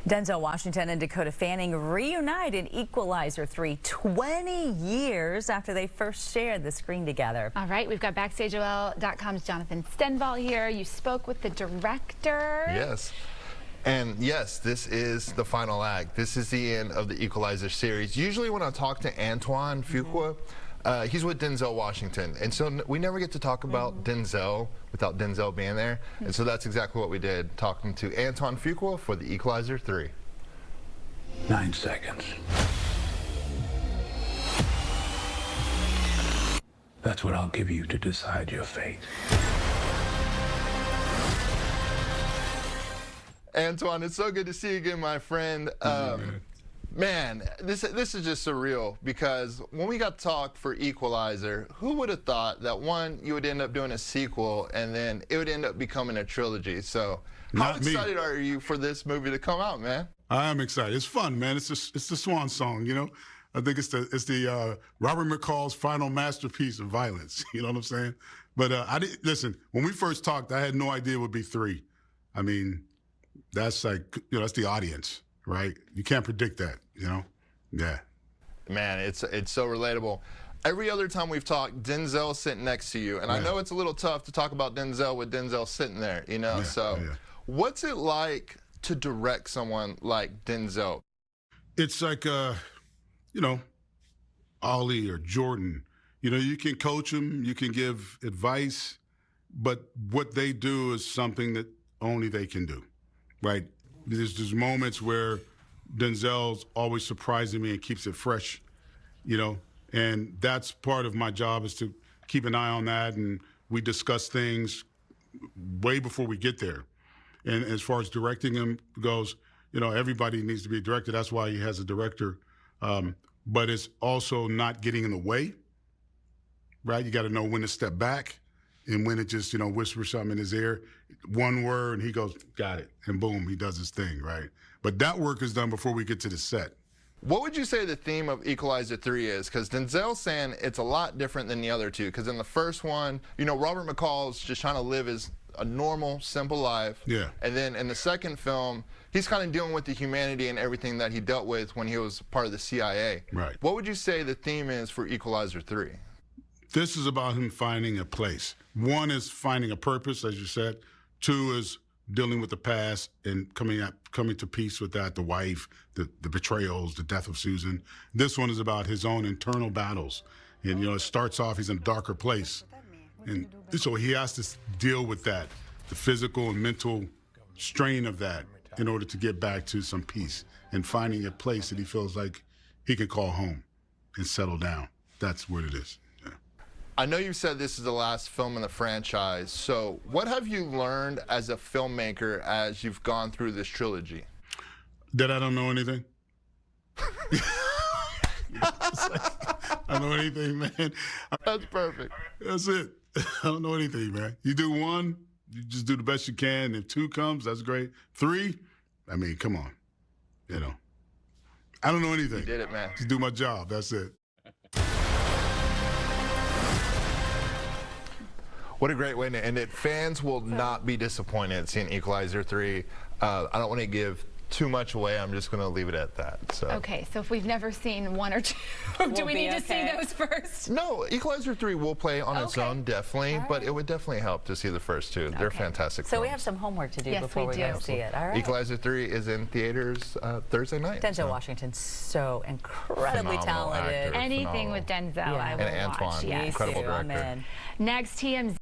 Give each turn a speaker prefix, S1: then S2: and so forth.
S1: Denzel Washington and Dakota Fanning reunite in Equalizer 3 20 years after they first shared the screen together.
S2: All right, we've got BackstageOL.com's Jonathan Stenvall here. You spoke with the director.
S3: Yes. And yes, this is the final act. This is the end of the Equalizer series. Usually when I talk to Antoine Fuqua, he's with Denzel Washington. And so we never get to talk about Denzel without Denzel being there. And so that's exactly what we did, talking to Antoine Fuqua for the Equalizer 3.
S4: 9 seconds. That's what I'll give you to decide your fate.
S3: Antoine, it's so good to see you again, my friend. Man, this is just surreal, because when we got to talk for Equalizer, who would have thought that, one, you would end up doing a sequel and then it would end up becoming a trilogy? So how excited are you for this movie to come out, man?
S5: I am excited. It's fun, man. It's the swan song, you know. I think it's the Robert McCall's final masterpiece of violence. You know what I'm saying? But listen, when we first talked, I had no idea it would be 3. I mean, that's like, you know, that's the audience, right? You can't predict that, you know? Yeah. Man,
S3: it's so relatable. Every other time we've talked, Denzel's sitting next to you, and I know it's a little tough to talk about Denzel with Denzel sitting there, you know? What's it like to direct someone like Denzel?
S5: It's like, you know, Ali or Jordan. You know, you can coach them, you can give advice, but what they do is something that only they can do. Right, there's moments where Denzel's always surprising me and keeps it fresh, you know, and that's part of my job, is to keep an eye on that, and we discuss things way before we get there. And as far as directing him goes, you know, everybody needs to be a director. That's why he has a director, but it's also not getting in the way, right? You got to know when to step back and when it just, you know, whispers something in his ear, one word, and he goes, got it, and boom, he does his thing, right? But that work is done before we get to the set.
S3: What would you say the theme of Equalizer 3 is? Because Denzel's saying it's a lot different than the other two, because in the first one, you know, Robert McCall's just trying to live a normal, simple life.
S5: Yeah. And
S3: then in the second film, he's kind of dealing with the humanity and everything that he dealt with when he was part of the CIA.
S5: Right.
S3: What would you say the theme is for Equalizer 3?
S5: This is about him finding a place. 1 is finding a purpose, as you said. 2 is dealing with the past and coming to peace with that, the wife, the betrayals, the death of Susan. This one is about his own internal battles. And, you know, it starts off, he's in a darker place. And so he has to deal with that, the physical and mental strain of that, in order to get back to some peace and finding a place that he feels like he can call home and settle down. That's what it is.
S3: I know you said this is the last film in the franchise, so what have you learned as a filmmaker as you've gone through this trilogy?
S5: That I don't know anything. I don't know anything, man.
S3: That's perfect.
S5: That's it. I don't know anything, man. You do 1, you just do the best you can. If 2 comes, that's great. 3, I mean, come on. You know, I don't know anything.
S3: You did it, man.
S5: Just do my job. That's it.
S3: What a great way to end it. Fans will not be disappointed seeing Equalizer 3. I don't want to give too much away. I'm just going to leave it at that. So.
S2: Okay, so if we've never seen 1 or 2, do we need to see those first?
S3: No, Equalizer 3 will play on its own, definitely, but it would definitely help to see the first 2. They're fantastic films.
S1: So we have some homework to do before we go see it. All right.
S3: Equalizer 3 is in theaters Thursday night.
S1: Denzel Washington's so incredibly talented.
S2: Anything with Denzel, I will
S3: and Antoine,
S2: watch. Yes.
S3: incredible director.
S2: Next, TMZ.